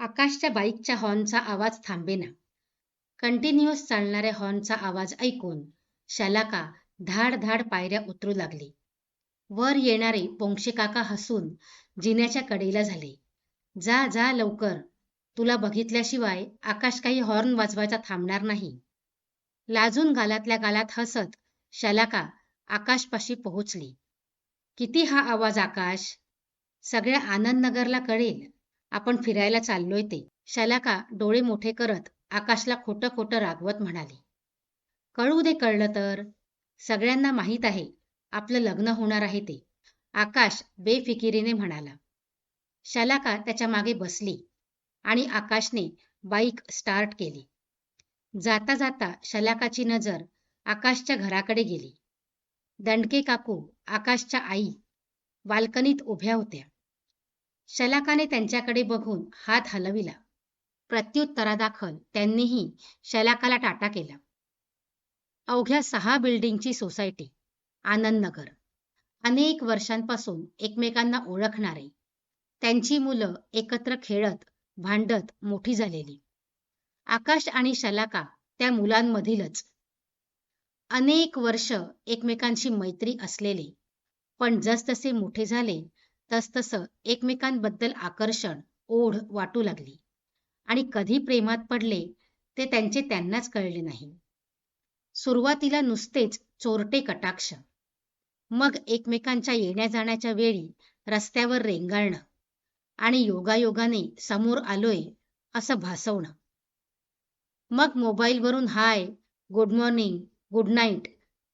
आकाशच्या बाईकच्या हॉर्नचा आवाज थांबेना. कंटिन्युअस चालणाऱ्या हॉर्नचा आवाज ऐकून शलाका धाड धाड पायऱ्या उतरू लागली. वर येणारे पोंक्षे काका हसून जिन्याच्या कडेला झाले. जा जा लवकर, तुला बघितल्याशिवाय आकाश काही हॉर्न वाजवायचा थांबणार नाही. लाजून गालातल्या गालात हसत शलाका आकाशपाशी पोहोचली. किती हा आवाज आकाश? सगळ्या आनंदनगरला कळेल आपण फिरायला चाललोय ते. शलाका डोळे मोठे करत आकाशला खोटं खोटं रागवत म्हणाली. कळू दे, कळलं तर. सगळ्यांना माहीत आहे आपलं लग्न होणार आहे ते, आकाश बेफिकिरीने म्हणाला. शलाका त्याच्या मागे बसली आणि आकाशने बाईक स्टार्ट केली. जाता जाता शलाकाची नजर आकाशच्या घराकडे गेली. दंडके काकू, आकाशच्या आई, बाल्कनीत उभ्या होत्या. शलाकाने त्यांच्याकडे बघून हात हलविला. प्रत्युत्तरादाखल त्यांनीही शलाकाला टाटा केला. अवघ्या 6 बिल्डिंगची सोसायटी, आनंदनगर. अनेक वर्षांपासून एकमेकांना ओळखणारे, त्यांची मुलं एकत्र खेळत भांडत मोठी झालेली. आकाश आणि शलाका त्या मुलांमधीलच. अनेक वर्ष एकमेकांशी मैत्री असलेले, पण जसजसे मोठे झाले तसतसं एकमेकांबद्दल आकर्षण, ओढ वाटू लागली आणि कधी प्रेमात पडले ते त्यांचे त्यांनाच कळले नाही. सुरुवातीला नुसतेच चोरटे कटाक्ष, मग एकमेकांच्या येण्या जाण्याच्या वेळी रस्त्यावर रेंगाळणं आणि योगायोगाने समोर आलोय असं भासवणं. मग मोबाईलवरून हाय, गुड मॉर्निंग, गुड नाईट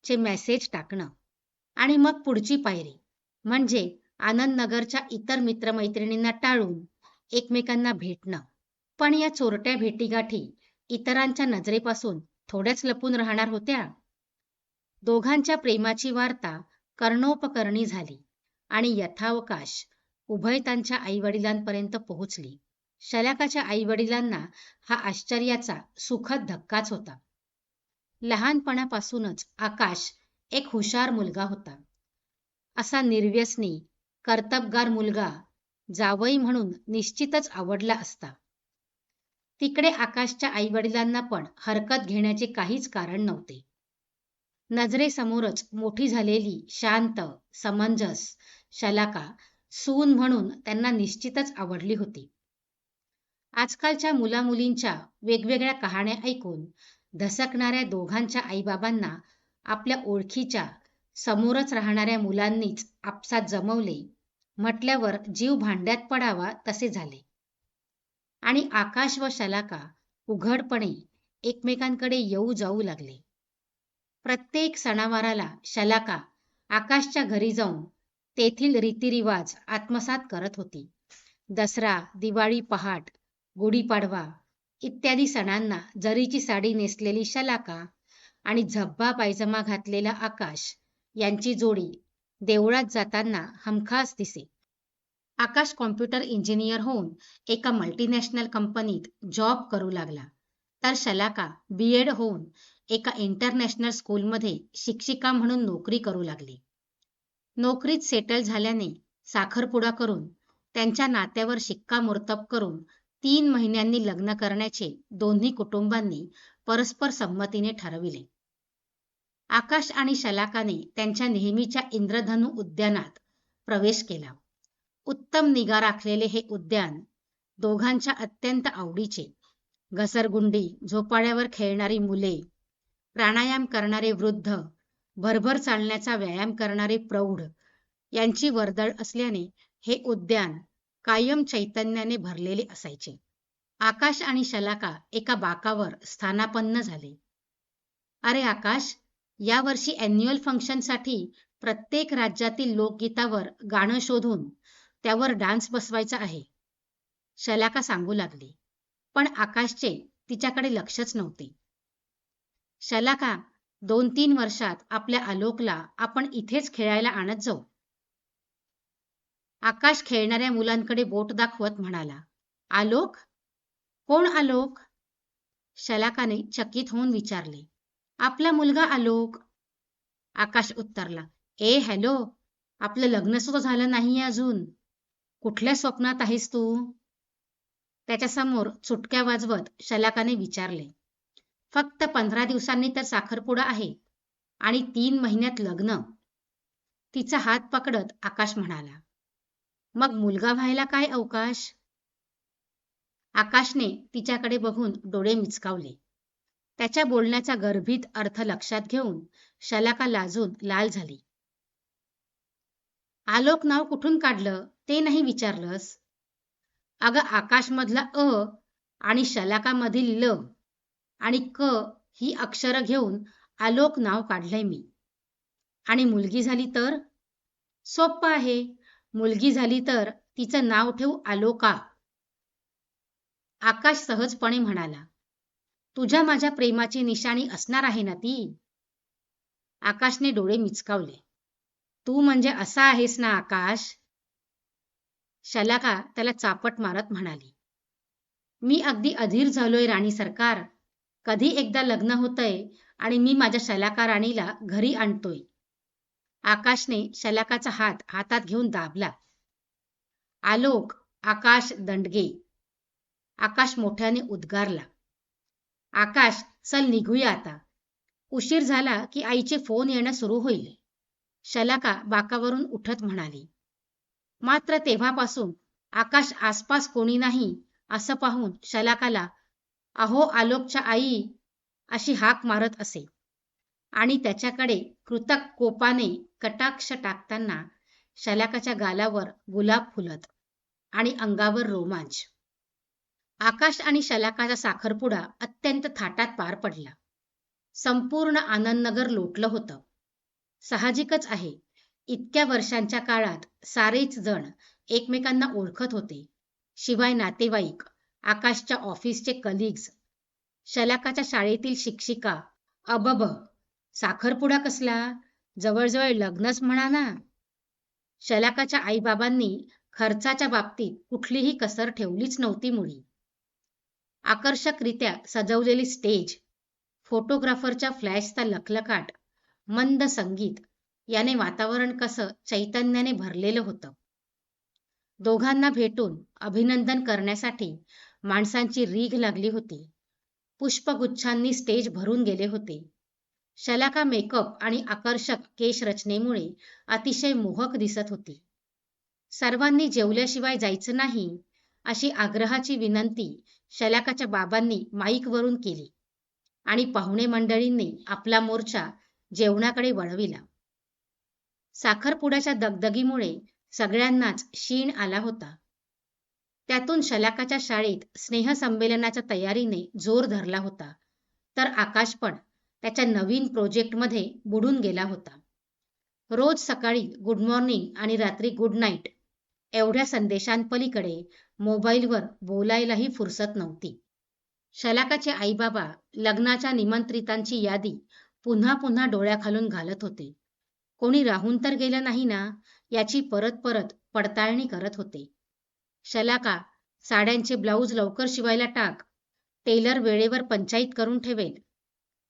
चे मेसेज टाकणं आणि मग पुढची पायरी म्हणजे आनंदनगरच्या इतर मित्रमैत्रिणींना टाळून एकमेकांना भेटणं. पण या चोरट्या भेटीगाठी इतरांच्या नजरेपासून थोड्याच लपून राहणार होत्या. दोघांच्या प्रेमाची वार्ता कर्णोपकर्णी झाली आणि यथावकाश उभयतांच्या आईवडिलांपर्यंत पोहोचली. शलाकाच्या आईवडिलांना हा आश्चर्याचा सुखद धक्काच होता. लहानपणापासूनच आकाश एक हुशार मुलगा होता. असा निर्व्यसनी, कर्तबगार मुलगा जावई म्हणून निश्चितच आवडला असता. तिकडे आकाशच्या आईवडिलांना पण हरकत घेण्याचे काहीच कारण नव्हते. नजरेसमोरच मोठी झालेली शांत, समंजस शलाका सून म्हणून त्यांना निश्चितच आवडली होती. आजकालच्या मुलामुलींच्या वेगवेगळ्या कहाण्या ऐकून धसकणाऱ्या दोघांच्या आईबाबांना आपल्या ओळखीच्या, समोरच राहणाऱ्या मुलांनीच आपसात जमवले म्हटल्यावर जीव भांड्यात पडावा तसे झाले. आणि आकाश व शलाका उघडपणे एकमेकांकडे येऊ जाऊ लागले. प्रत्येक सणावाराला शलाका आकाशच्या घरी जाऊन तेथील रीतिरिवाज आत्मसात करत होती. दसरा, दिवाळी पहाट, गुढीपाडवा इत्यादी सणांना जरीची साडी नेसलेली शलाका आणि झब्बा पायजमा घातलेला आकाश यांची जोडी देवळात जाताना हमखास दिसे. आकाश कॉम्प्युटर इंजिनियर होऊन एका मल्टीनॅशनल कंपनीत जॉब करू लागला, तर शलाका BEd होऊन एका इंटरनॅशनल स्कूलमध्ये शिक्षिका म्हणून नोकरी करू लागली. नोकरीत सेटल झाल्याने साखरपुडा करून त्यांच्या नात्यावर शिक्कामोर्तब करून 3 महिन्यांनी लग्न करण्याचे दोन्ही कुटुंबांनी परस्पर संमतीने ठरविले. आकाश आणि शलाकाने त्यांच्या नेहमीच्या इंद्रधनु उद्यानात प्रवेश केला. उत्तम निगा राखलेले हे उद्यान दोघांच्या अत्यंत आवडीचे. घसरगुंडी, झोपाळ्यावर खेळणारी मुले, प्राणायाम करणारे वृद्ध, भरभर चालण्याचा व्यायाम करणारे प्रौढ यांची वर्दळ असल्याने हे उद्यान कायम चैतन्याने भरलेले असायचे. आकाश आणि शलाका एका बाकावर स्थानापन्न झाले. अरे आकाश, यावर्षी ॲन्युअल फंक्शनसाठी प्रत्येक राज्यातील लोकगीतावर गाणं शोधून त्यावर डान्स बसवायचा आहे, शलाका सांगू लागली. पण आकाशचे तिच्याकडे लक्षच नव्हते. शलाका, 2-3 वर्षात आपल्या आलोकला आपण इथेच खेळायला आणत जाऊ. आकाश खेळणाऱ्या मुलांकडे बोट दाखवत म्हणाला. आलोक? कोण आलोक? शलाकाने चकित होऊन विचारले. आपला मुलगा आलोक, आकाश उत्तरला. हॅलो, आपलं लग्न सुद्धा झालं नाहीये अजून. कुठल्या स्वप्नात आहेस तू? त्याच्यासमोर चुटक्या वाजवत शलाकाने विचारले, फक्त 15 दिवसांनी तर साखरपुडा आहे आणि 3 महिन्यात लग्न. तिचा हात पकडत आकाश म्हणाला, मग मुलगा व्हायला काय अवकाश? आकाशने तिच्याकडे बघून डोळे मिचकावले. त्याच्या बोलण्याचा गर्भित अर्थ लक्षात घेऊन शलाका लाजून लाल झाली. आलोक नाव कुठून काढलं ते नाही विचारलंस? अगं आकाशमधला अ आणि शलाकामधील ल आणि क ही अक्षरं घेऊन आलोक नाव काढलंय मी. आणि मुलगी झाली तर? सोप्पं आहे. मुलगी झाली तर तिचं नाव ठेवू आलोका. आकाश सहजपणे म्हणाला, तुझ्या माझ्या प्रेमाची निशाणी असणार आहे ना ती? आकाशने डोळे मिचकावले. तू म्हणजे असा आहेस ना आकाश? शलाका त्याला चापट मारत म्हणाली, मी अगदी अधीर झालोय राणी सरकार. कधी एकदा लग्न होतंय आणि मी माझ्या शलाका राणीला घरी आणतोय. आकाशने शलाकाचा हात हातात घेऊन दाबला. आलोक, आकाश दंडगे. आकाश मोठ्याने उद्गारला. आकाश, चल निघूया आता. उशीर झाला की आईचे फोन येणं सुरू होईल. शलाका बाकावरून उठत म्हणाली. मात्र तेव्हापासून आकाश आसपास कोणी नाही असं पाहून शलाकाला अहो आलोकच्या आई अशी हाक मारत असे आणि त्याच्याकडे कृतक कोपाने कटाक्ष टाकताना शलाकाच्या गालावर गुलाब फुलत आणि अंगावर रोमांच. आकाश आणि शलाकाचा साखरपुडा अत्यंत थाटात पार पडला. संपूर्ण आनंदनगर लोटलं होतं. साहजिकच आहे, इतक्या वर्षांच्या काळात सारेच जण एकमेकांना ओळखत होते. शिवाय नातेवाईक, आकाशच्या ऑफिसचे कलिग्स, शलाकाच्या शाळेतील शिक्षिका. अबब, साखरपुडा कसला? जवळजवळ लग्नच म्हणा ना. शलाकाच्या आईबाबांनी खर्चाच्या बाबतीत कुठलीही कसर ठेवलीच नव्हती मुळी. आकर्षकरित्या सजवलेली स्टेज, फोटोग्राफरच्या फ्लॅशचा लखलखाट, मंद संगीत याने वातावरण कसं चैतन्याने भरलेलं होतं. दोघांना भेटून अभिनंदन करण्यासाठी माणसांची रीघ लागली होती. पुष्पगुच्छांनी स्टेज भरून गेले होते. शलाका मेकअप आणि आकर्षक केशरचनेमुळे अतिशय मोहक दिसत होती. सर्वांनी जेवल्याशिवाय जायचं नाही अशी आग्रहाची विनंती शलाकाच्या बाबांनी माईकवरून केली आणि पाहुणे मंडळींनी आपला मोर्चा जेवणाकडे वळविला. साखरपुड्याच्या दगदगीमुळे सगळ्यांनाच शीण आला होता. त्यातून शलाकाच्या शाळेत स्नेहसंमेलनाच्या तयारीने जोर धरला होता, तर आकाश पण त्याच्या नवीन प्रोजेक्टमध्ये बुडून गेला होता. रोज सकाळी गुड मॉर्निंग आणि रात्री गुड नाईट एवढ्या संदेशांपलीकडे मोबाईलवर बोलायलाही फुरसत नव्हती. शलाकाचे आईबाबा लग्नाच्या निमंत्रितांची यादी पुन्हा पुन्हा डोळ्याखालून घालत होते. कोणी राहून तर गेलं नाही ना याची परत परत पडताळणी करत होते. शलाका, साड्यांचे ब्लाऊज लवकर शिवायला टाक, टेलर वेळेवर पंचाईत करून ठेवेल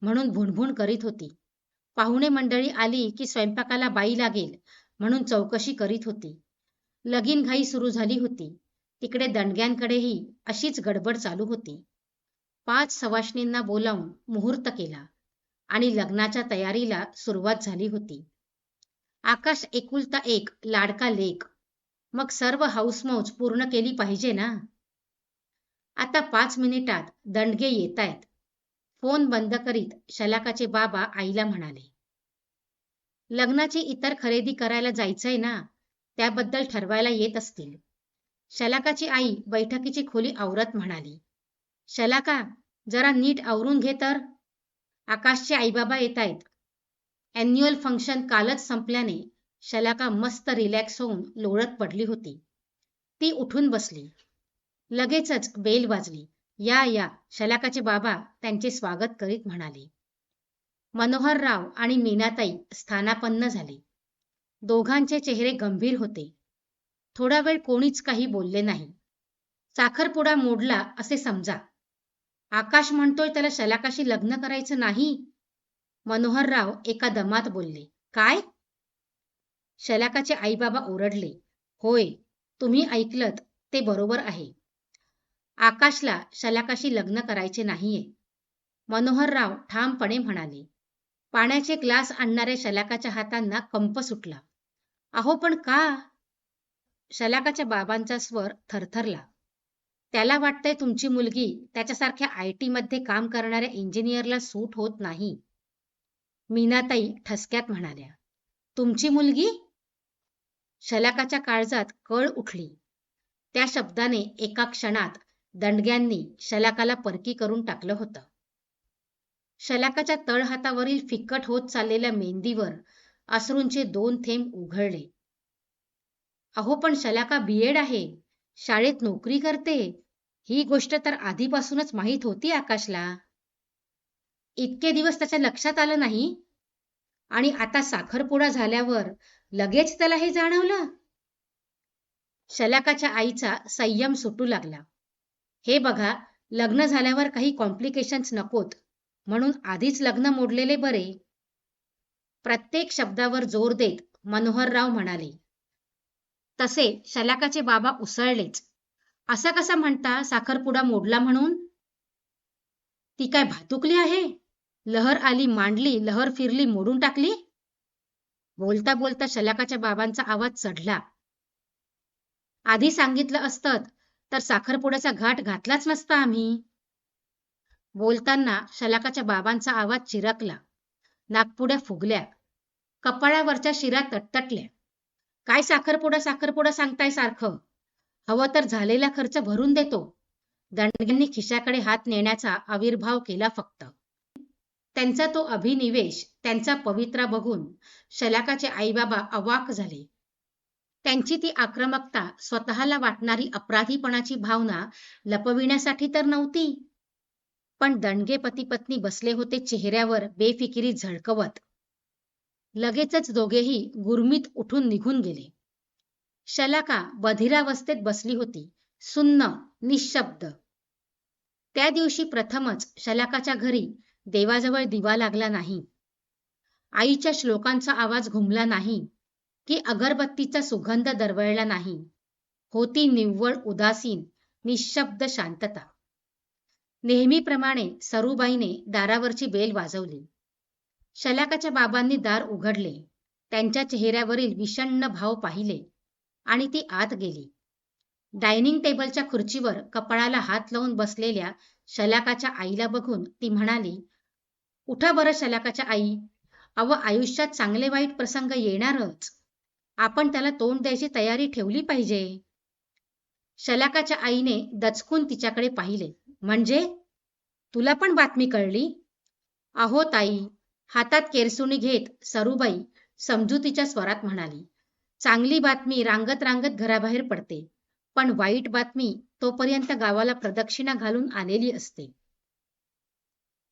म्हणून भुणभुण करीत होती. पाहुणे मंडळी आली की स्वयंपाकाला बाई लागेल म्हणून चौकशी करीत होती. लगीनघाई सुरू झाली होती. तिकडे दंडग्यांकडेही अशीच गडबड चालू होती. 5 सवाष्णींना बोलावून मुहूर्त केला आणि लग्नाच्या तयारीला सुरुवात झाली होती. आकाश एकुलता एक लाडका लेक, मग सर्व हौसमौज पूर्ण केली पाहिजे ना. आता 5 मिनिटात दंडगे येतायत. फोन बंद करीत शलाकाचे बाबा आईला म्हणाले, लग्नाची इतर खरेदी करायला जायचंय ना, त्याबद्दल ठरवायला येत असतील. शलाकाची आई बैठकीची खोली आवरत म्हणाली, शलाका, जरा नीट आवरून घे तर. आकाशचे आईबाबा येतायत. ॲन्युअल फंक्शन कालच संपल्याने शलाका मस्त रिलॅक्स होऊन लोळत पडली होती. ती उठून बसली. लगेचच बेल वाजली. या या, शलाकाचे बाबा त्यांचे स्वागत करीत म्हणाले. मनोहरराव आणि मीनाताई स्थानापन्न झाले. दोघांचे चेहरे गंभीर होते. थोडा वेळ कोणीच काही बोलले नाही. साखरपुडा मोडला असे समजा. आकाश म्हणतोय त्याला शलाकाशी लग्न करायचं नाही. मनोहरराव एका दमात बोलले. काय? शलाकाचे आईबाबा ओरडले. होय, तुम्ही ऐकलत ते बरोबर आहे. आकाशला शलाकाशी लग्न करायचे नाहीये, मनोहरराव ठामपणे म्हणाले. पाण्याचे ग्लास आणणाऱ्या शलाकाच्या हातांना कंप सुटला. अहो पण का? शलाकाच्या बाबांचा स्वर थरथरला. त्याला वाटतंय तुमची मुलगी त्याच्यासारख्या IT मध्ये काम करणाऱ्या इंजिनियरला सूट होत नाही. मीनाताई ठसक्यात म्हणाल्या. तुमची मुलगी? शलाकाच्या काळजात कळ उठली. त्या शब्दाने एका क्षणात दंडग्यांनी शलाकाला परकी करून टाकलं होतं. शलाकाच्या तळहातावरील फिक्कट होत चाललेल्या मेहंदीवर अश्रूंचे 2 थेंब उघळले. अहो पण शलाका BEd आहे, शाळेत नोकरी करते, ही गोष्ट तर आधीपासूनच माहीत होती आकाशला. इतके दिवस त्याच्या लक्षात आलं नाही आणि आता साखरपुडा झाल्यावर लगेच त्याला हे जाणवलं. शलाकाच्या आईचा संयम सुटू लागला. हे बघा, लग्न झाल्यावर काही कॉम्प्लिकेशन्स नकोत, म्हणून आधीच लग्न मोडलेले बरे. प्रत्येक शब्दावर जोर देत मनोहरराव म्हणाले. तसे शलाकाचे बाबा उसळलेच. असं कसं म्हणता साखरपुडा मोडला म्हणून? ती काय भातुकली आहे? लहर आली मांडली, लहर फिरली मोडून टाकली? बोलता बोलता शलाकाच्या बाबांचा आवाज चढला. आधी सांगितलं असतं तर साखरपुड्याचा घाट घातलाच नसता आम्ही. बोलताना शलाकाच्या बाबांचा आवाज चिरकला. नाकपुड्या फुगल्या. कपाळावरच्या शिरा तटतटल्या. काय साखरपुडा साखरपुडा सांगताय सारखं? हवं तर झालेला खर्च भरून देतो. दंडग्यांनी खिशाकडे हात नेण्याचा आविर्भाव केला फक्त. त्यांचा तो अभिनिवेश, त्यांचा पवित्रा बघून शलाकाचे आईबाबा अवाक झाले. त्यांची ती आक्रमकता स्वतःला वाटणारी अपराधीपणाची भावना लपविण्यासाठी तर नव्हती. पण दंडगे पती पत्नी बसले होते चेहऱ्यावर बेफिकिरी झळकवत. लगेचच दोघेही गुरमीत उठून निघून गेले. शलाका बधिरावस्थेत बसली होती, सुन्न, निशब्द. त्या दिवशी प्रथमच शलाकाच्या घरी देवाजवळ दिवा लागला नाही. आईच्या श्लोकांचा आवाज घुमला नाही की अगरबत्तीचा सुगंध दरवळला नाही. होती निव्वळ उदासीन, निशब्द शांतता. नेहमीप्रमाणे सरूबाईने दारावरची बेल वाजवली. शलाकाच्या बाबांनी दार उघडले. त्यांच्या चेहऱ्यावरील विषण्ण भाव पाहिले आणि ती आत गेली. डायनिंग टेबलच्या खुर्चीवर कपाळाला हात लावून बसलेल्या शलाकाच्या आईला बघून ती म्हणाली, उठा बरं शलाकाच्या आई. अव आयुष्यात चांगले वाईट प्रसंग येणारच. आपण त्याला तोंड द्यायची तयारी ठेवली पाहिजे. शलाकाच्या आईने दचकून तिच्याकडे पाहिले. म्हणजे? तुला पण बातमी कळली? अहो ताई, हातात केरसुणी घेत सरूबाई समजुतीच्या स्वरात म्हणाली. चांगली बातमी रांगत रांगत घराबाहेर पडते, पण वाईट बातमी तोपर्यंत गावाला प्रदक्षिणा घालून आलेली असते.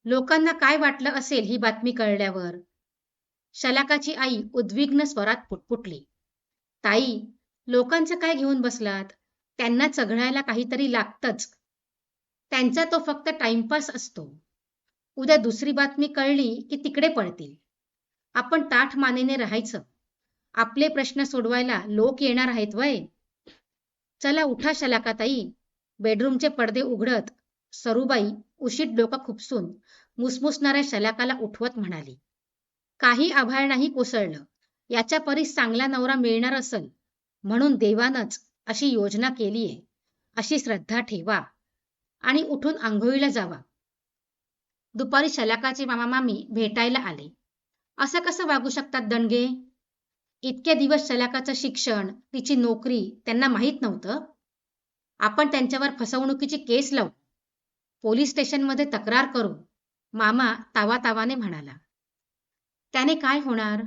लोकांना काय वाटलं असेल ही बातमी कळल्यावर? शलाकाची आई उद्विग्न स्वरात पुटपुटली. ताई, लोकांचं काय घेऊन बसलात? त्यांना चघळायला काहीतरी लागतंच. त्यांचा तो फक्त टाइमपास असतो. उद्या दुसरी बातमी कळली की तिकडे पळतील. आपण ताठ मानेने राहायचं. आपले प्रश्न सोडवायला लोक येणार आहेत वय. चला उठा शलाकाताई. बेडरूमचे पडदे उघडत सरूबाई उशीत डोकं खुपसून मुसमुसणाऱ्या शलाकाला उठवत म्हणाली. काही आभाळ नाही कोसळलं. याच्या परीस चांगला नवरा मिळणार असेल म्हणून देवानच अशी योजना केलीये, अशी श्रद्धा ठेवा आणि उठून आंघोळीला जावा. दुपारी शलाकाचे मामा मामी भेटायला आले. असं कसं वागू शकतात दंडगे? इतके दिवस शलाकाचं शिक्षण, तिची नोकरी त्यांना माहीत नव्हतं. आपण त्यांच्यावर फसवणुकीची केस लावू, पोलीस स्टेशनमध्ये तक्रार करू, मामा तावातावाने म्हणाला. त्याने काय होणार?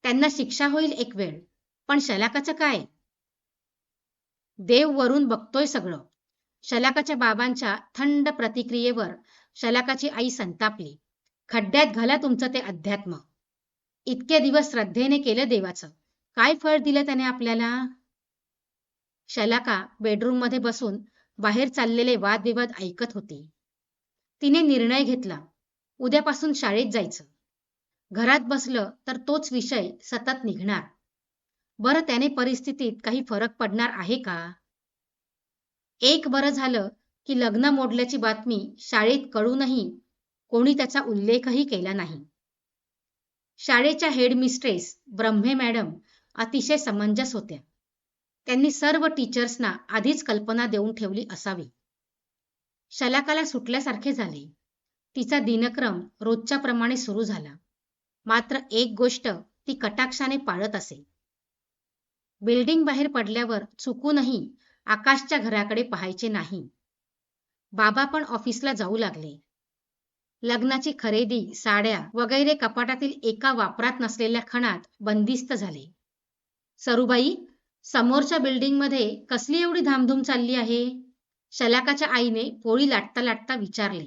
त्यांना शिक्षा होईल एक वेळ, पण शलाकाचं काय? देव वरून बघतोय सगळं. शलाकाच्या बाबांच्या थंड प्रतिक्रियेवर शलाकाची आई संतापली. खड्ड्यात घाला तुमचं ते अध्यात्म. इतके दिवस श्रद्धेने केलं देवाचं, काय फळ दिलं त्याने आपल्याला? शलाका बेडरूममध्ये बसून बाहेर चाललेले वादविवाद ऐकत होती. तिने निर्णय घेतला, उद्यापासून शाळेत जायचं. घरात बसलं तर तोच विषय सतत निघणार. बरं त्याने परिस्थितीत काही फरक पडणार आहे का? एक बरं झालं की लग्न मोडल्याची बातमी शाळेत कळूनही कोणी त्याचा उल्लेखही केला नाही. शाळेच्या हेडमिस्ट्रेस ब्रह्मे मॅडम अतिशय समंजस होत्या. त्यांनी सर्व टीचर्सना आधीच कल्पना देऊन ठेवली असावी. शलाकाला सुटल्यासारखे झाले. तिचा दिनक्रम रोजच्या प्रमाणे सुरू झाला. मात्र एक गोष्ट ती कटाक्षाने पाळत असे. बिल्डिंग बाहेर पडल्यावर चुकूनही आकाशच्या घराकडे पाहायचे नाही. बाबा पण ऑफिसला जाऊ लागले. लग्नाची खरेदी, साड्या वगैरे कपाटातील एका वापरात नसलेल्या खणात बंदिस्त झाले. सरूबाई, समोरच्या बिल्डिंगमध्ये कसली एवढी धामधूम चालली आहे? शलाकाच्या आईने पोळी लाटता लाटता विचारले.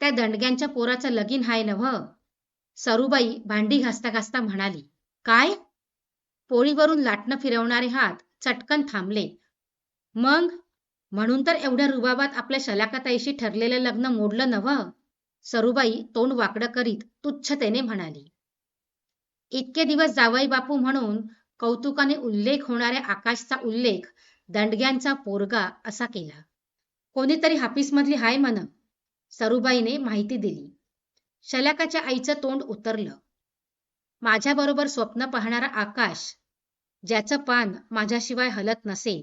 त्या दंडग्यांच्या पोराचं लगीन हाय नव्ह? सरूबाई भांडी घासता घासता म्हणाली. काय? पोळीवरून लाटणं फिरवणारे हात चटकन थांबले. मग म्हणून तर एवढ्या रुबाबात आपल्या शलाकाताईशी ठरलेलं लग्न मोडलं नव्ह? सरूबाई तोंड वाकडं करीत तुच्छतेने म्हणाली. इतके दिवस जावई बापू म्हणून कौतुकाने उल्लेख होणाऱ्या आकाशचा उल्लेख दंडग्यांचा पोरगा असा केला. कोणीतरी हाफिसमधली हाय म्हण, सरूबाईने माहिती दिली. शलाकाच्या आईचं तोंड उतरलं. माझ्याबरोबर स्वप्न पाहणारा आकाश, ज्याचं पान माझ्याशिवाय हलत नसे,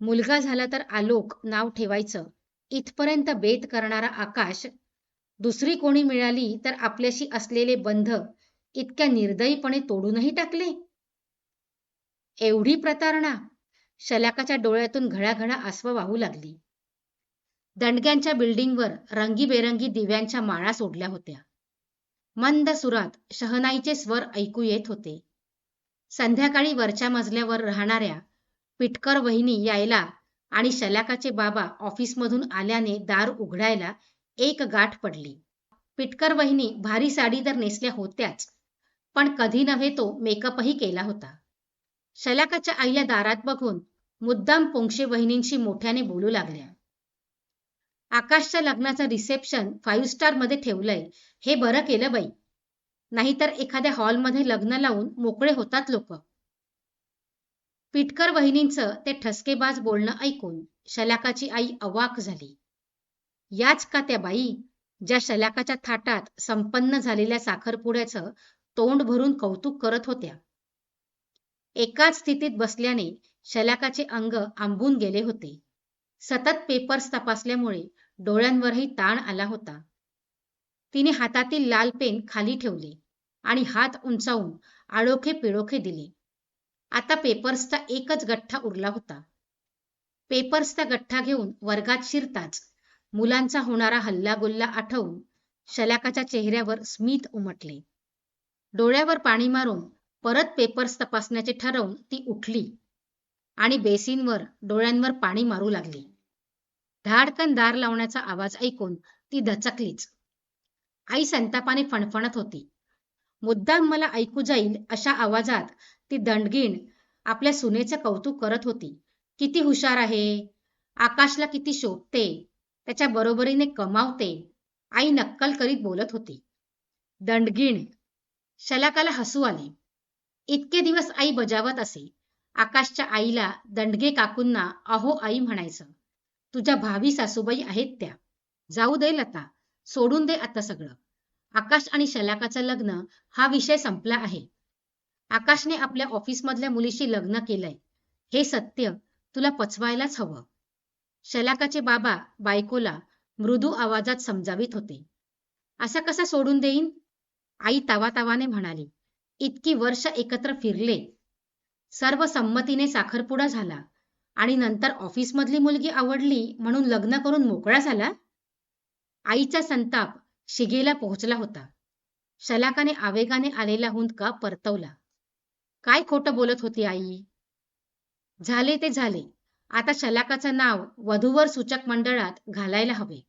मुलगा झाला तर आलोक नाव ठेवायचं इथपर्यंत बेत करणारा आकाश, दुसरी कोणी मिळाली तर आपल्याशी असलेले बंध इतक्या निर्दयीपणे तोडूनही टाकले. एवढी प्रतारणा? शलाकाच्या डोळ्यातून घळाघळा आसवं वाहू लागली. दंडग्यांच्या बिल्डिंगवर रंगीबेरंगी दिव्यांच्या माळा सोडल्या होत्या. मंद सुरात शहनाईचे स्वर ऐकू येत होते. संध्याकाळी वरच्या मजल्यावर राहणाऱ्या पिटकर वहिनी यायला आणि शलाकाचे बाबा ऑफिसमधून आल्याने दार उघडायला एक गाठ पडली. पिटकर वहिनी भारी साडी तर नेसल्या होत्याच, पण कधी नव्हे तो मेकअपही केला होता. शलाकाच्या आईला दारात बघून मुद्दाम पोंक्षे वहिनींशी मोठ्याने बोलू लागल्या. आकाशच्या लग्नाचं रिसेप्शन 5 स्टार मध्ये ठेवलंय, हे बरं केलं बाई, नाहीतर एखाद्या हॉलमध्ये लग्न लावून मोकळे होतात लोक. पिटकर वहिनींचं ते ठसकेबाज बोलणं ऐकून शलाकाची आई अवाक झाली. याच का त्या बाई, ज्या शलाकाच्या थाटात संपन्न झालेल्या साखरपुड्याचं तोंड भरून कौतुक करत होत्या. एकाच स्थितीत बसल्याने शलाकाचे अंग आंबून गेले होते. सतत पेपर्स तपासल्यामुळे डोळ्यांवरही ताण आला होता. तिने हातातील लाल पेन खाली ठेवले आणि हात उंचावून आळोखे पिळोखे दिले. आता पेपर्सचा एकच गठ्ठा उरला होता. पेपर्सचा गठ्ठा घेऊन वर्गात शिरताच मुलांचा होणारा हल्लागुल्ला आठवून शलाकाच्या चेहऱ्यावर स्मित उमटले. डोळ्यावर पाणी मारून परत पेपर्स तपासण्याचे ठरवून ती उठली आणि बेसिनवर डोळ्यांवर पाणी मारू लागली. धाडकन दार लावण्याचा आवाज ऐकून ती दचकलीच. आई संतापाने फणफणत होती. मुद्दाम मला ऐकू जाईल अशा आवाजात ती दंडगीण आपल्या सुनेचं कौतुक करत होती. किती हुशार आहे, आकाशला किती शोभते, त्याच्या बरोबरीने कमावते, आई नक्कल करीत बोलत होती. दंडगीण. शलाकाला हसू आले. इतके दिवस आई बजावत असे. आकाशच्या आईला दंडगे काकूंना अहो आई म्हणायचं. तुझ्या भावी सासूबाई आहेत त्या. जाऊ दे लता, सोडून दे आता सगळं. आकाश आणि शलाकाचं लग्न हा विषय संपला आहे. आकाशने आपल्या ऑफिसमधल्या मुलीशी लग्न केलंय, हे सत्य तुला पचवायलाच हवं. शलाकाचे बाबा बायकोला मृदू आवाजात समजावित होते. असा कसा सोडून देईन? आई तावातावाने म्हणाली. इतकी वर्ष एकत्र फिरले, सर्व संमतीने साखरपुडा झाला आणि नंतर ऑफिसमधली मुलगी आवडली म्हणून लग्न करून मोकळा झाला? आईचा संताप शिगेला पोहोचला होता. शलाकाने आवेगाने आलेला हुंदका परतवला. काय खोटं बोलत होती आई? झाले ते झाले. आता शलाकाचं नाव वधूवर सूचक मंडळात घालायला हवे.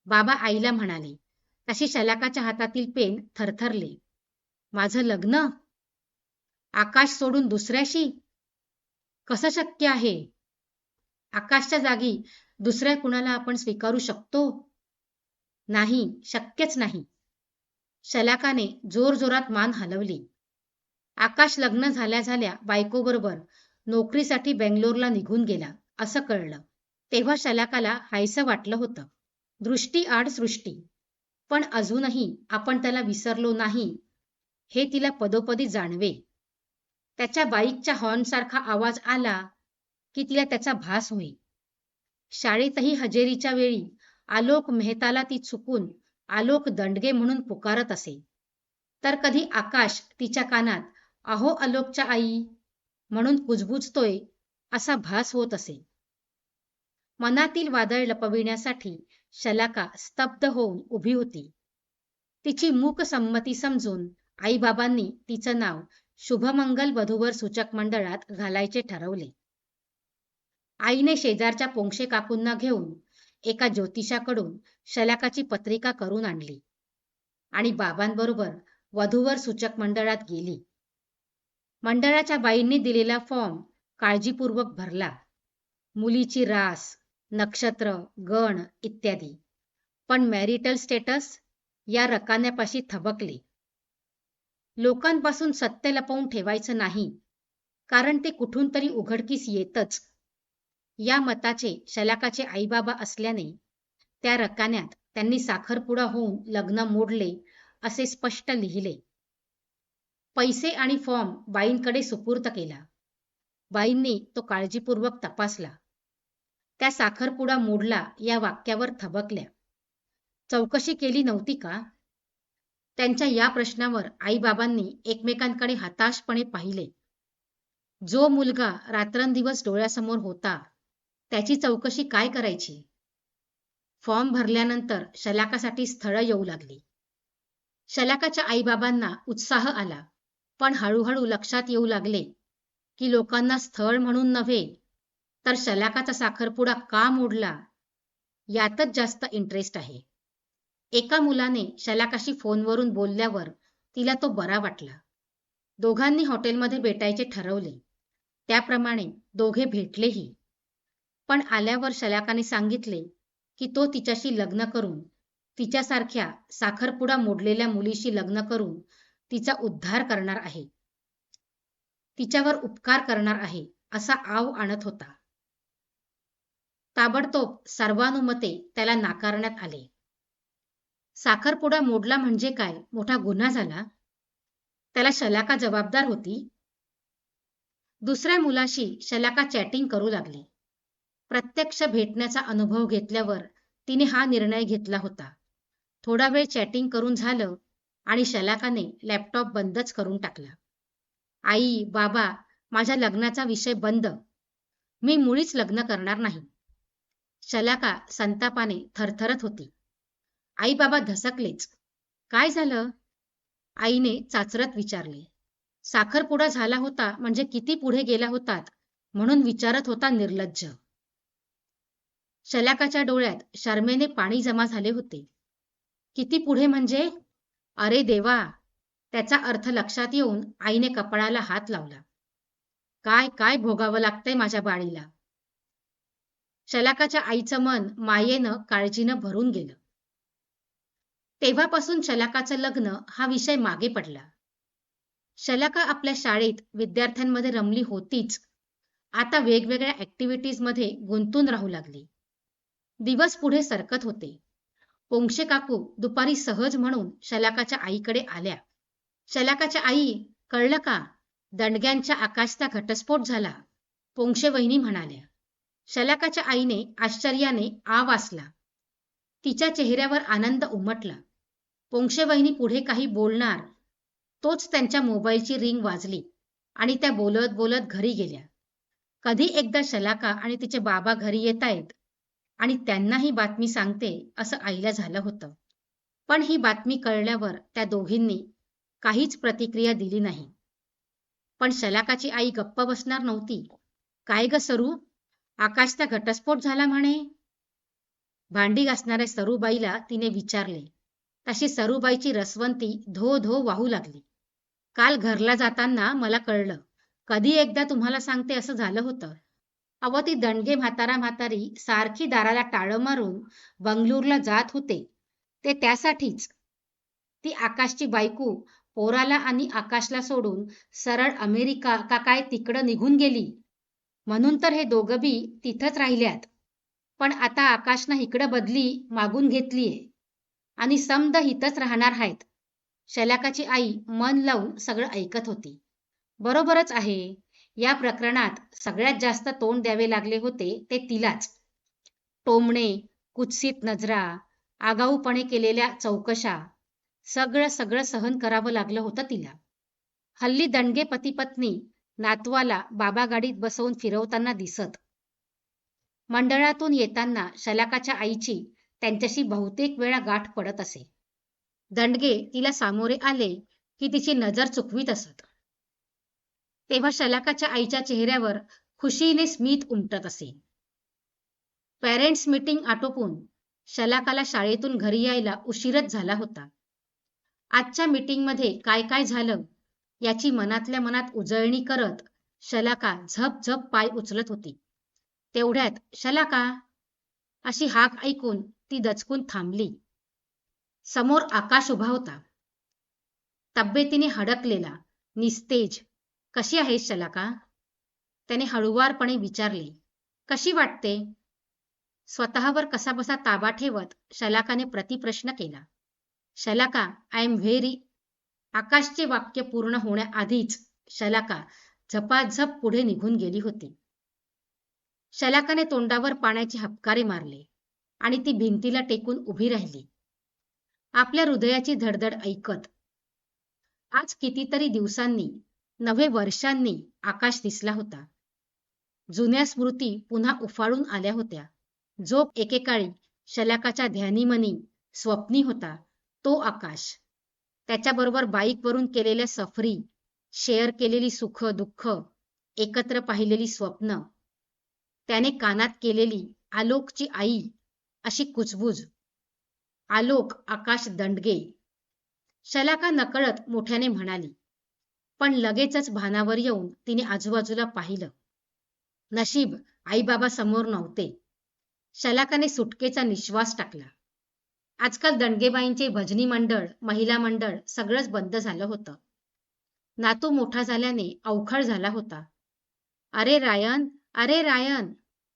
बाबा आईला म्हणाले. तशी शलाकाच्या हातातील पेन थरथरले. माझं लग्न आकाश सोडून दुसऱ्याशी? कसं शक्य आहे? आकाशच्या जागी दुसऱ्या कुणाला आपण स्वीकारू शकतो? नाही, शक्यच नाही. शलाकाने जोरजोरात मान हलवली. आकाश लग्न झाल्या झाल्या बायकोबरोबर नोकरीसाठी बेंगलोरला निघून गेला असं कळलं. तेव्हा शलाकाला हायसं वाटलं होतं. दृष्टी आड सृष्टी. पण अजूनही आपण त्याला विसरलो नाही हे तिला पदोपदी जाणवे. त्याच्या बाईकच्या हॉर्नसारखा आवाज आला की तिला त्याचा भास होई. शाळेतही हजेरीच्या वेळी आलोक मेहताला ती चुकून आलोक दंडगे म्हणून पुकारत असे. तर कधी आकाश तिच्या कानात अहो आलोकच्या आई म्हणून कुजबुजतोय असा भास होत असे. मनातील वादळ लपविण्यासाठी शलाका स्तब्ध होऊन उभी होती. तिची मूक संमती समजून आईबाबांनी तिचं नाव शुभमंगल वधूवर सूचक मंडळात घालायचे ठरवले. आईने शेजारच्या पोंक्षे काकूंना घेऊन एका ज्योतिषाकडून शलाकाची पत्रिका करून आणली आणि बाबांबरोबर वधूवर सूचक मंडळात गेली. मंडळाच्या बाईंनी दिलेला फॉर्म काळजीपूर्वक भरला. मुलीची रास, नक्षत्र, गण इत्यादी. पण मॅरिटल स्टेटस या रकान्यापाशी थबकले. लोकांपासून सत्य लपवून ठेवायचं नाही, कारण ते कुठून तरी उघडकीस येतच. या मताचे शलाकाचे आईबाबा असल्याने त्या रकान्यात त्यांनी साखरपुडा होऊन लग्न मोडले असे स्पष्ट लिहिले. पैसे आणि फॉर्म बाईंकडे सुपूर्त केला. बाईंनी तो काळजीपूर्वक तपासला. त्या साखरपुडा मोडला या वाक्यावर थबकल्या. चौकशी केली नव्हती का? त्यांच्या या प्रश्नावर आईबाबांनी एकमेकांकडे हताशपणे पाहिले. जो मुलगा रात्रंदिवस डोळ्यासमोर होता त्याची चौकशी काय करायची? फॉर्म भरल्यानंतर शलाकासाठी स्थळं येऊ लागली. शलाकाच्या आईबाबांना उत्साह आला, पण हळूहळू लक्षात येऊ लागले की लोकांना स्थळ म्हणून नव्हे तर शलाकाचा साखरपुडा का मोडला यातच जास्त इंटरेस्ट आहे. एका मुलाने शलाकाशी फोनवरून बोलल्यावर तिला तो बरा वाटला. दोघांनी हॉटेलमध्ये भेटायचे ठरवले. त्याप्रमाणे दोघे भेटलेही. पण आल्यावर शलाकाने सांगितले की तो तिच्याशी लग्न करून, तिच्यासारख्या साखरपुडा मोडलेल्या मुलीशी लग्न करून तिचा उद्धार करणार आहे, तिच्यावर उपकार करणार आहे असा आव आणत होता. ताबडतोब सर्वानुमते त्याला नाकारण्यात आले. साखरपुडा मोडला म्हणजे काय मोठा गुन्हा झाला? त्याला शलाका जबाबदार होती. दुसऱ्या मुलाशी शलाका चॅटिंग करू लागली. प्रत्यक्ष भेटण्याचा अनुभव घेतल्यावर तिने हा निर्णय घेतला होता. थोडा वेळ चॅटिंग करून झालं आणि शलाकाने लॅपटॉप बंदच करून टाकला. आई, बाबा, माझ्या लग्नाचा विषय बंद. मी मुळीच लग्न करणार नाही. शलाका संतापाने थरथरत होती. आई बाबा धसकलेच. काय झालं? आईने चाचरत विचारले. साखरपुडा झाला होता म्हणजे किती पुढे गेला होतात म्हणून विचारत होता निर्लज्ज. शलाकाच्या डोळ्यात शरमेने पाणी जमा झाले होते. किती पुढे म्हणजे? अरे देवा! त्याचा अर्थ लक्षात येऊन आईने कपाळाला हात लावला. काय काय भोगावं लागतंय माझ्या बाळीला. शलाकाच्या आईचं मन मायेनं काळजीनं भरून गेलं. तेव्हापासून शलाकाचं लग्न हा विषय मागे पडला. शलाका आपल्या शाळेत विद्यार्थ्यांमध्ये रमली होतीच. आता वेगवेगळ्या ॲक्टिव्हिटीजमध्ये गुंतून राहू लागली. दिवस पुढे सरकत होते. पोंक्षे काकू दुपारी सहज म्हणून शलाकाच्या आईकडे आल्या. शलाकाच्या आई, कळलं का? दंडग्यांच्या आकाशचा घटस्फोट झाला, पोंक्षे वहिनी म्हणाल्या. शलाकाच्या आईने आश्चर्याने आ वासला. तिच्या चेहऱ्यावर आनंद उमटला. पोंक्षे वहिनी पुढे काही बोलणार तोच त्यांच्या मोबाईलची रिंग वाजली आणि त्या बोलत बोलत घरी गेल्या. कधी एकदा शलाका आणि तिचे बाबा घरी येतायत आणि त्यांना ही बातमी सांगते असं आईला झालं होतं. पण ही बातमी कळल्यावर त्या दोघींनी काहीच प्रतिक्रिया दिली नाही. पण शलाकाची आई गप्प बसणार नव्हती. काय ग सरू, आकाशचा घटस्फोट झाला म्हणे? भांडी घासणाऱ्या सरूबाईला तिने विचारले. तशी सरूबाईची रसवंती धो धो वाहू लागली. काल घरला जाताना मला कळलं. कधी एकदा तुम्हाला सांगते असं झालं होतं. अव ती दणगे म्हातारी सारखी दाराला टाळं मारून बंगलोरला जात होते ते त्यासाठीच. ती आकाशची बायको पोराला आणि आकाशला सोडून सरळ अमेरिका का काय तिकडं निघून गेली. म्हणून तर हे दोघं बी तिथंच राहिल्यात. पण आता आकाशनं इकडं बदली मागून घेतलीये आणि समद हितच राहणार आहेत. शलाकाची आई मन लावून सगळं ऐकत होती. बरोबरच आहे. या प्रकरणात सगळ्यात जास्त तोंड द्यावे लागले होते ते तिलाच. टोमणे, कुत्सित नजरा, आगाऊपणे केलेल्या चौकशा, सगळं सहन करावं लागलं होतं तिला. हल्ली दणगे पती पत्नी नातवाला बाबा गाडीत बसवून फिरवताना दिसत. मंडळातून येताना शलाकाच्या आईची त्यांच्याशी बहुतेक वेळा गाठ पडत असे. दंडगे तिला सामोरे आले की तिची नजर चुकवीत असत. तेव्हा शलाकाच्या आईच्या चेहऱ्यावर खुशीने स्मित उमटत असे. पॅरेंट्स मीटिंग आटोपून शलाकाला शाळेतून घरी यायला उशीरच झाला होता. आजच्या मीटिंगमध्ये काय काय झालं याची मनातल्या मनात उजळणी करत शलाका झप पाय उचलत होती. तेवढ्यात शलाका अशी हाक ऐकून ती दचकून थांबली. समोर आकाश उभा होता. तब्येतीने हडकलेला, निस्तेज. कशी आहेस शलाका? त्याने हळुवारपणे विचारले. कशी वाटते? स्वतःवर कसाबसा ताबा ठेवत शलाकाने प्रतिप्रश्न केला. शलाका, आय एम व्हेरी. आकाशचे वाक्य पूर्ण होण्याआधीच शलाका झपाझप पुढे निघून गेली होती. शलाकाने तोंडावर पाण्याचे हबकारे मारले आणि ती भिंतीला टेकून उभी राहिली, आपल्या हृदयाची धडधड ऐकत. आज कितीतरी दिवसांनी, नव्हे वर्षांनी आकाश दिसला होता. जुन्या स्मृती पुन्हा उफाळून आल्या होत्या. जो एकेकाळी शलाकाच्या ध्यानीमनी स्वप्नी होता तो आकाश. त्याच्याबरोबर बाईकवरून केलेल्या सफरी, शेअर केलेली सुख दुःख, एकत्र पाहिलेली स्वप्न, त्याने कानात केलेली आलोकची आई अशी कुजबूज. आलोक आकाश दंडगे. शलाका नकळत मोठ्याने म्हणाली. पण लगेचच भानावर येऊन तिने आजूबाजूला पाहिलं. नशीब आईबाबा समोर नव्हते. शलाकाने सुटकेचा निश्वास टाकला. आजकाल दंडगेबाईंचे भजनी मंडळ, महिला मंडळ सगळंच बंद झालं होतं. नातू मोठा झाल्याने अवखळ झाला होता. अरे रायन, अरे रायन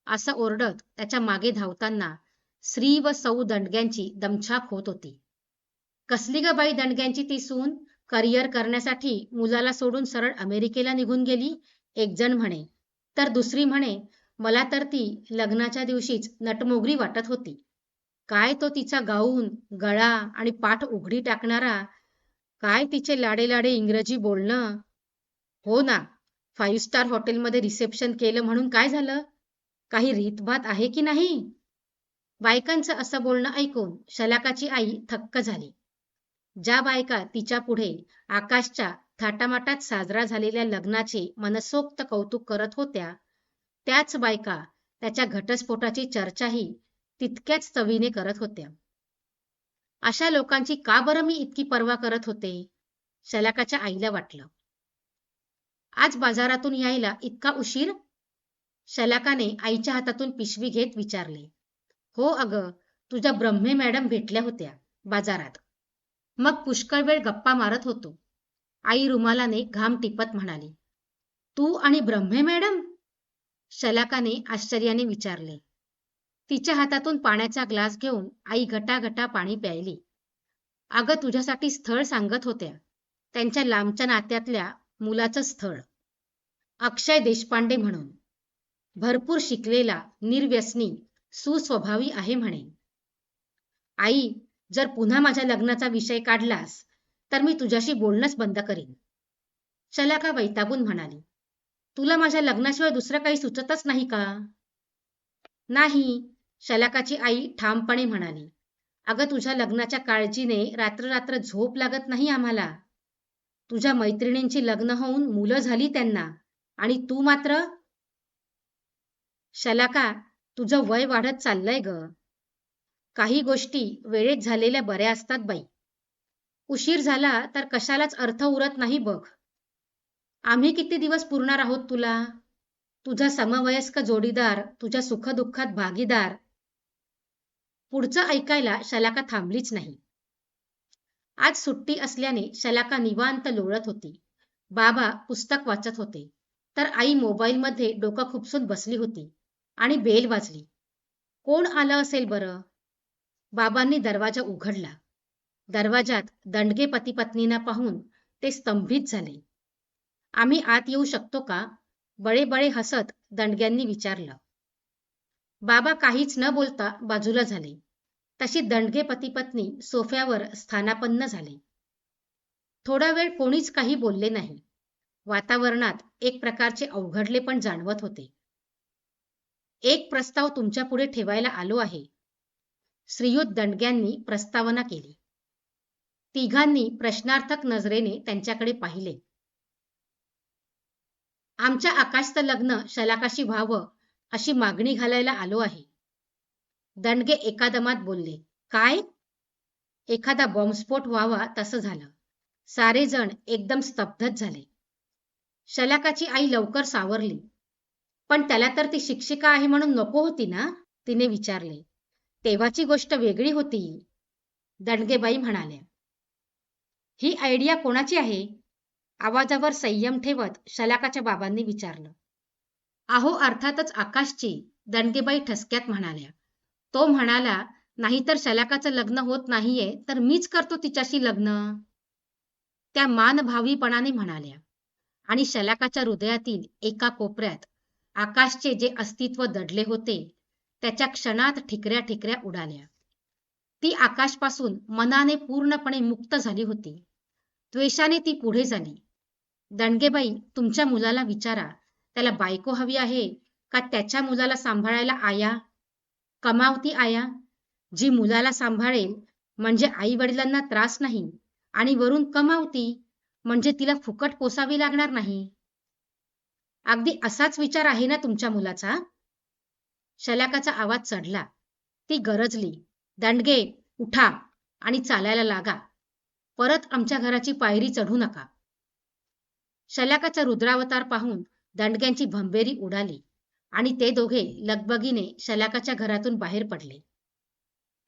असं ओरडत त्याच्या मागे धावताना श्री व सौ दंडग्यांची दमछाक होत होती. कसली ग बाई दंडग्यांची ती सून? करिअर करण्यासाठी मुलाला सोडून सरळ अमेरिकेला निघून गेली, एक जण म्हणे. तर दुसरी म्हणे, मला तर ती लग्नाच्या दिवशीच नटमोगरी वाटत होती. काय तो तिचा गाऊन, गळा आणि पाठ उघडी टाकणारा, काय तिचे लाडे लाडे इंग्रजी बोलणं. हो ना, 5 स्टार हॉटेलमध्ये रिसेप्शन केलं म्हणून काय झालं? काही रीतभात आहे की नाही? बायकांचं असं बोलणं ऐकून शलाकाची आई थक्क झाली. ज्या बायका तिच्या पुढे आकाशच्या थाटामाटात साजरा झालेल्या लग्नाचे मनसोक्त कौतुक करत होत्या, त्याच बायका त्याच्या घटस्फोटाची चर्चाही तितक्याच चवीने करत होत्या. अशा लोकांची का बरं मी इतकी पर्वा करत होते? शलाकाच्या आईला वाटलं. आज बाजारातून यायला इतका उशीर? शलाकाने आईच्या हातातून पिशवी घेत विचारले. हो अगं, तुझ्या ब्रह्मे मॅडम भेटल्या होत्या बाजारात. मग पुष्कळ वेळ गप्पा मारत होतो. आई रुमालाने घाम टिपत म्हणाली. तू आणि ब्रह्मे मॅडम? शलाकाने आश्चर्याने विचारले. तिच्या हातातून पाण्याचा ग्लास घेऊन आई घटाघटा पाणी प्यायली. अगं तुझ्यासाठी स्थळ सांगत होत्या. त्यांच्या लांबच्या नात्यातल्या मुलाचं स्थळ. अक्षय देशपांडे म्हणून. भरपूर शिकलेला, निर्व्यसनी, सुस्वभावी आहे म्हणे. आई, जर पुन्हा माझ्या लग्नाचा विषय काढलास तर मी तुझ्याशी बोलणंच बंद करीन. शलाका वैतागून म्हणाली. तुला माझ्या लग्नाशिवाय दुसरं काही सुचतच नाही का? नाही, शलाकाची आई ठामपणे म्हणाली. अगं तुझ्या लग्नाच्या काळजीने रात्र रात्र झोप लागत नाही आम्हाला. तुझ्या मैत्रिणींची लग्न होऊन मुलं झाली त्यांना, आणि तू मात्र. शलाका, तुझं वय वाढत चाललंय ग. काही गोष्टी वेळेत झालेल्या बऱ्या असतात बाई. उशीर झाला तर कशालाच अर्थ उरत नाही बघ. आम्ही किती दिवस पुरणार आहोत तुला? तुझा समवयस्क जोडीदार, तुझ्या सुखदुःखात भागीदार. पुढचं ऐकायला शलाका थांबलीच नाही. आज सुट्टी असल्याने शलाका निवांत लोळत होती. बाबा पुस्तक वाचत होते, तर आई मोबाईलमध्ये डोकं खुपसून बसली होती आणि बेल वाजली. कोण आलं असेल बरं? बाबांनी दरवाजा उघडला. दरवाजात दंडगे पती पत्नींना पाहून ते स्तंभित झाले. आम्ही आत येऊ शकतो का? बळे हसत दंडग्यांनी विचारलं. बाबा काहीच न बोलता बाजूला झाले. तशी दंडगे पती पत्नी सोफ्यावर स्थानापन्न झाले. थोडा वेळ कोणीच काही बोलले नाही. वातावरणात एक प्रकारचे अवघडलेपण जाणवत होते. एक प्रस्ताव तुमच्या पुढे ठेवायला आलो आहे. श्रीयुत दंडग्यांनी प्रस्तावना केली. तिघांनी प्रश्नार्थक नजरेने त्यांच्याकडे पाहिले. आमच्या आकाशचं लग्न शलाकाशी व्हावं अशी मागणी घालायला आलो आहे. दंडगे एकादमात बोलले. काय? एखादा बॉम्बस्फोट व्हावा तसं झालं. सारे जण एकदम स्तब्धच झाले. शलाकाची आई लवकर सावरली. पण त्याला तर ती शिक्षिका आहे म्हणून नको होती ना? तिने विचारले. तेव्हाची गोष्ट वेगळी होती, दंडगेबाई म्हणाल्या. ही आयडिया कोणाची आहे? आवाजावर संयम ठेवत शलाकाच्या बाबांनी विचारलं. अहो अर्थातच आकाशची, दंडगेबाई ठसक्यात म्हणाल्या. तो म्हणाला, नाहीतर शलाकाचं लग्न होत नाहीये तर मीच करतो तिच्याशी लग्न. त्या मानभावीपणाने म्हणाल्या. आणि शलाकाच्या हृदयातील एका कोपऱ्यात आकाशचे जे अस्तित्व दडले होते त्याच्या क्षणात ठिकऱ्या ठिकऱ्या उडाल्या. ती आकाशपासून मनाने पूर्णपणे मुक्त झाली होती. द्वेषाने ती पुढे झाली. दंडगेबाई, तुमच्या मुलाला विचारा, त्याला बायको हवी आहे का त्याच्या मुलाला सांभाळायला आया? कमावती आया, जी मुलाला सांभाळेल म्हणजे आई वडिलांना त्रास नाही आणि वरून कमावती म्हणजे तिला फुकट पोसावी लागणार नाही. अगदी असाच विचार आहे ना तुमच्या मुलाचा? शलाकाचा आवाज चढला. ती गरजली. दंडगे, उठा आणि चालायला लागा. परत आमच्या घराची पायरी चढू नका. शलाकाचा रुद्रावतार पाहून दंडग्यांची भंबेरी उडाली आणि ते दोघे लगबगीने शलाकाच्या घरातून बाहेर पडले.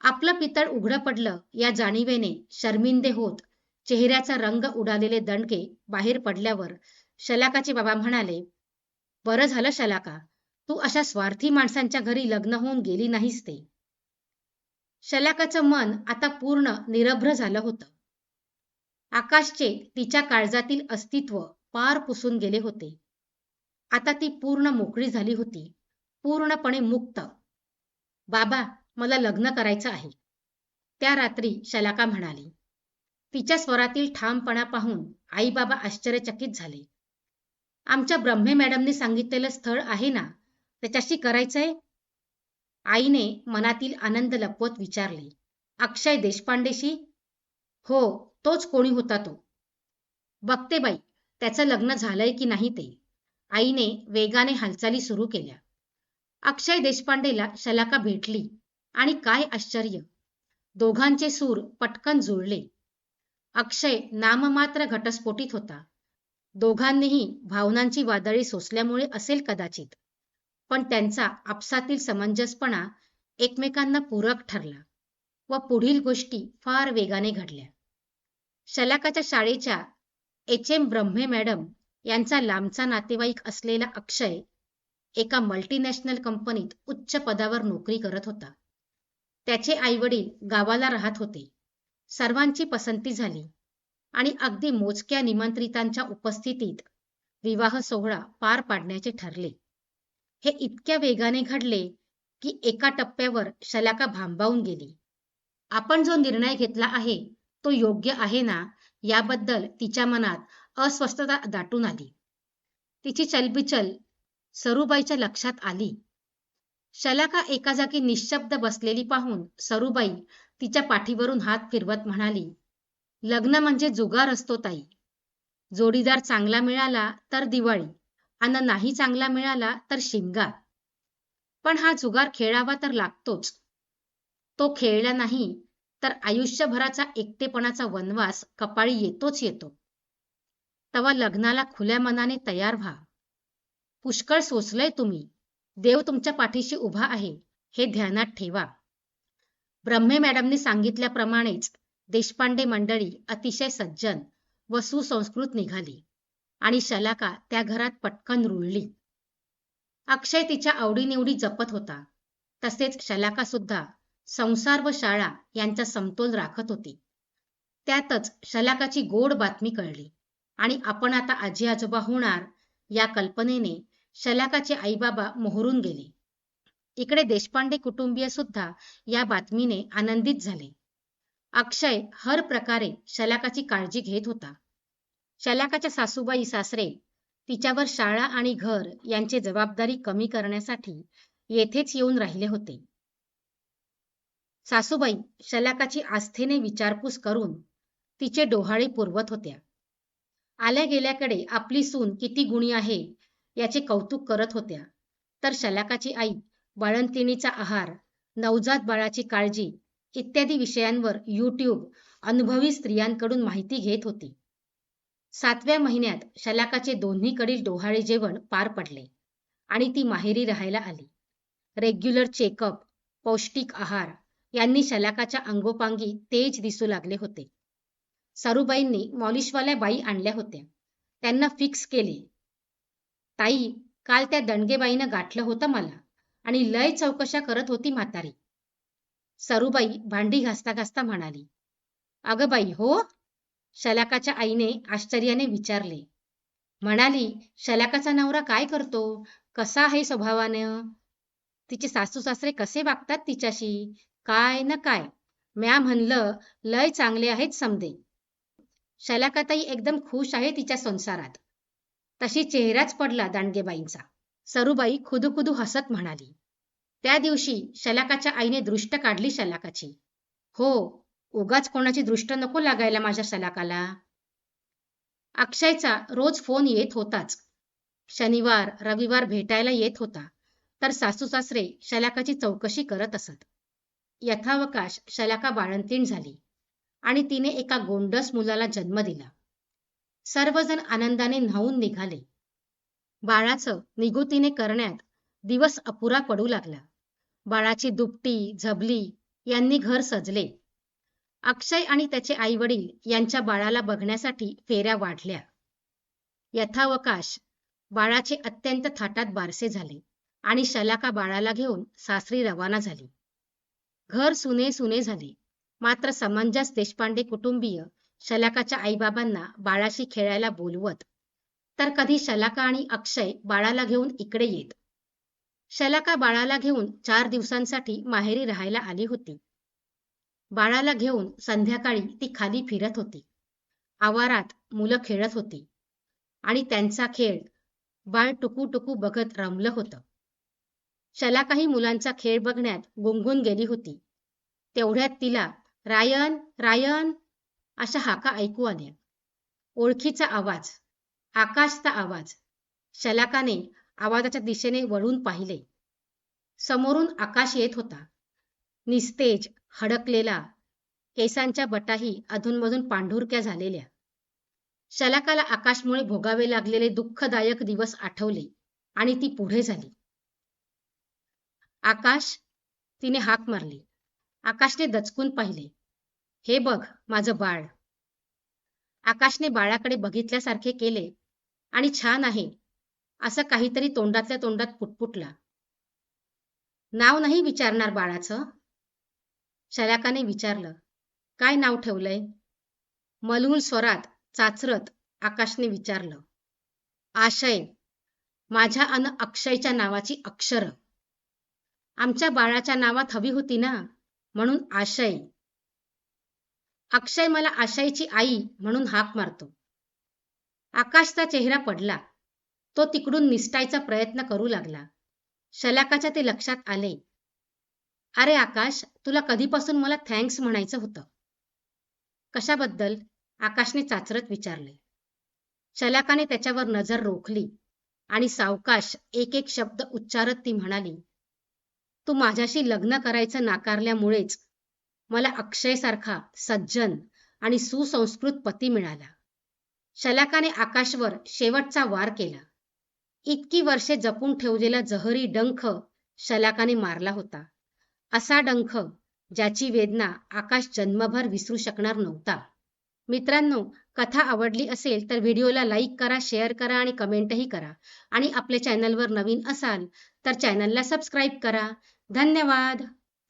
आपलं पितळ उघडं पडलं या जाणीवेने शर्मिंदे होत चेहऱ्याचा रंग उडालेले दंडगे बाहेर पडल्यावर शलाकाचे बाबा म्हणाले. बरं झालं शलाका, तू अशा स्वार्थी माणसांच्या घरी लग्न होऊन गेली नाहीस ते. शलाकाचं मन आता पूर्ण निरभ्र झालं होतं. आकाशचे तिच्या काळजातील अस्तित्व पार पुसून गेले होते. आता ती पूर्ण मोकळी झाली होती, पूर्णपणे मुक्त. बाबा, मला लग्न करायचं आहे, त्या रात्री शलाका म्हणाली. तिच्या स्वरातील ठामपणा पाहून आई बाबा आश्चर्यचकित झाले. आमच्या ब्रह्मे मॅडमने सांगितलेलं स्थळ आहे ना, त्याच्याशी करायचंय? आईने मनातील आनंद लपवत विचारले. अक्षय देशपांडेशी? हो, तोच कोणी होता तो. बघते बाई, त्याचं लग्न झालंय की नाही ते. आईने वेगाने हालचाली सुरू केल्या. अक्षय देशपांडेला शलाका भेटली आणि काय आश्चर्य, दोघांचे सूर पटकन जुळले. अक्षय नाममात्र घटस्फोटीत होता. दोघांनीही भावनांची वादळे सोसल्यामुळे असेल कदाचित, पण त्यांचा आपसातील समंजसपणा एकमेकांना पूरक ठरला व पुढील गोष्टी फार वेगाने घडल्या. शलाकाच्या शाळेच्या एच.एम. ब्रह्मे मॅडम यांचा लांबचा नातेवाईक असलेला अक्षय एका मल्टीनॅशनल कंपनीत उच्च पदावर नोकरी करत होता. त्याचे आईवडील गावाला राहत होते. सर्वांची पसंती झाली आणि अगदी मोजक्या निमंत्रितांच्या उपस्थितीत विवाह सोहळा पार पाडण्याचे ठरले. हे इतक्या वेगाने घडले की एका टप्प्यावर शलाका भांबावून गेली. आपण जो निर्णय घेतला आहे तो योग्य आहे ना, याबद्दल तिच्या मनात अस्वस्थता दाटून आली. तिची चलबिचल सरूबाईच्या लक्षात आली. शलाका एका जागी निश्शब्द बसलेली पाहून सरूबाई तिच्या पाठीवरून हात फिरवत म्हणाली. लग्न म्हणजे जुगार असतो ताई. जोडीदार चांगला मिळाला तर दिवाळी आणि नाही चांगला मिळाला तर शिमगा. पण हा जुगार खेळावा तर लागतोच. तो खेळला नाही तर आयुष्यभराचा एकटेपणाचा वनवास कपाळी येतोच येतो. तेव्हा लग्नाला खुल्या मनाने तयार व्हा. पुष्कळ सोसलंय तुम्ही. देव तुमच्या पाठीशी उभा आहे, हे ध्यानात ठेवा. ब्रह्मे मॅडमनी सांगितल्याप्रमाणेच देशपांडे मंडळी अतिशय सज्जन व सुसंस्कृत निघाली आणि शलाका त्या घरात पटकन रुळली. अक्षय तिच्या आवडीनिवडी जपत होता, तसेच शलाका सुद्धा संसार व शाळा यांचा समतोल राखत होती. त्यातच शलाकाची गोड बातमी कळली आणि आपण आता आजी आजोबा होणार या कल्पनेने शलाकाचे आईबाबा मोहरून गेले. इकडे देशपांडे कुटुंबीय सुद्धा या बातमीने आनंदित झाले. अक्षय हर प्रकारे शलाकाची काळजी घेत होता. शलाकाच्या सासूबाई सासरे तिच्यावर शाळा आणि घर यांची जबाबदारी कमी करण्यासाठी येथेच येऊन राहिले होते. सासूबाई शलाकाची आस्थेने विचारपूस करून तिचे डोहाळे पुरवत होत्या. आल्या गेल्याकडे आपली सून किती गुणी आहे याचे कौतुक करत होत्या, तर शलाकाची आई बाळंतिणीचा आहार, नवजात बाळाची काळजी इत्यादी विषयांवर YouTube अनुभवी स्त्रियांकडून माहिती घेत होती. 7व्या महिन्यात शलाकाचे दोन्हीकडील डोहाळे जेवण पार पडले आणि ती माहेरी राहायला आली. रेग्युलर चेकअप, पौष्टिक आहार यांनी शलाकाच्या अंगोपांगी तेज दिसू लागले होते. सरूबाईंनी मॉलिशवाल्या बाई आणल्या होत्या. त्यांना फिक्स केले. ताई, काल त्या दणगेबाईनं गाठलं होतं मला आणि लय चौकशा करत होती म्हातारी. सरूबाई भांडी घासता घासता म्हणाली. अगं बाई, हो? शलाकाच्या आईने आश्चर्याने विचारले. म्हणाली, शलाकाचा नवरा काय करतो? कसा आहे स्वभावानं? तिचे सासू सासरे कसे वागतात तिच्याशी? काय न काय? म्या म्हणलं, लय चांगले आहेत समदे. शलाकाताई एकदम खुश आहे तिच्या संसारात. तशी चेहराच पडला दांडगेबाईंचा. सरूबाई खुदुखुदू हसत म्हणाली. त्या दिवशी शलाकाच्या आईने दृष्ट काढली शलाकाची. हो, उगाच कोणाची दृष्ट नको लागायला माझ्या शलाकाला. अक्षयचा रोज फोन येत होताच. शनिवार रविवार भेटायला येत होता, तर सासू सासरे शलाकाची चौकशी करत असत. यथावकाश शलाका बाळंतीण झाली आणि तिने एका गोंडस मुलाला जन्म दिला. सर्वजण आनंदाने न्हाऊन निघाले. बाळाचं निगुतीने करण्यात दिवस अपुरा पडू लागला. बाळाची दुपटी झबली यांनी घर सजले. अक्षय आणि त्याचे आईवडील यांच्या बाळाला बघण्यासाठी फेऱ्या वाढल्या. यथावकाश बाळाचे अत्यंत थाटात बारसे झाले आणि शलाका बाळाला घेऊन सासरी रवाना झाली. घर सुने सुने झाले. मात्र समंजस देशपांडे कुटुंबीय शलाकाच्या आईबाबांना बाळाशी खेळायला बोलवत, तर कधी शलाका आणि अक्षय बाळाला घेऊन इकडे येत. शलाका बाळाला घेऊन 4 दिवसांसाठी माहेरी राहायला आली होती. बाळाला घेऊन संध्याकाळी ती खाली फिरत होती. आवारात मुलं खेळत होती आणि त्यांचा खेळ बाळ टुकू बघत रमलं होतं. शलाकाही मुलांचा खेळ बघण्यात गुंगून गेली होती. तेवढ्यात तिला रायन रायन अशा हाका ऐकू आल्या. ओळखीचा आवाज, आकाशचा आवाज. शलाकाने आवाजाच्या दिशेने वळून पाहिले. समोरून आकाश येत होता. निस्तेज, हडकलेला, केसांच्या बटाही अधूनमधून पांढुरक्या झालेल्या. शलाकाला आकाशमुळे भोगावे लागलेले दुःखदायक दिवस आठवले आणि ती पुढे झाली. आकाश, तिने हाक मारली. आकाशने दचकून पाहिले. हे बघ माझं बाळ. आकाशने बाळाकडे बघितल्यासारखे केले आणि छान आहे असं काहीतरी तोंडातल्या तोंडात पुटपुटला. नाव नाही विचारणार बाळाचं? शलाकाने विचारलं. काय नाव ठेवलंय? मलूल स्वरात चाचरत आकाशने विचारलं. आशय, माझ्या अन अक्षयच्या नावाची अक्षरं. आमच्या बाळाच्या नावात हवी होती ना, म्हणून आशय. अक्षय मला आशयची आई म्हणून हाक मारतो. आकाशचा चेहरा पडला. तो तिकडून निसटायचा प्रयत्न करू लागला. शलाकाच्या ते लक्षात आले. अरे आकाश, तुला कधीपासून मला थँक्स म्हणायचं होतं. कशाबद्दल? आकाशने चाचरत विचारले. शलाकाने त्याच्यावर नजर रोखली आणि सावकाश एक एक शब्द उच्चारत ती म्हणाली. तू माझ्याशी लग्न करायचं नाकारल्यामुळेच मला अक्षयसारखा सज्जन आणि सुसंस्कृत पती मिळाला. शलाकाने आकाशवर शेवटचा वार केला. इतकी वर्षे जपून ठेवलेला जहरी डंख शलाकाने मारला होता. असा डंख ज्याची वेदना आकाश जन्मभर विसरू शकणार नव्हता. मित्रांनो, कथा आवडली असेल तर व्हिडिओला लाईक करा, शेअर करा आणि कमेंटही करा. आणि आपल्या चॅनलवर नवीन असाल तर चॅनलला सबस्क्राईब करा. धन्यवाद.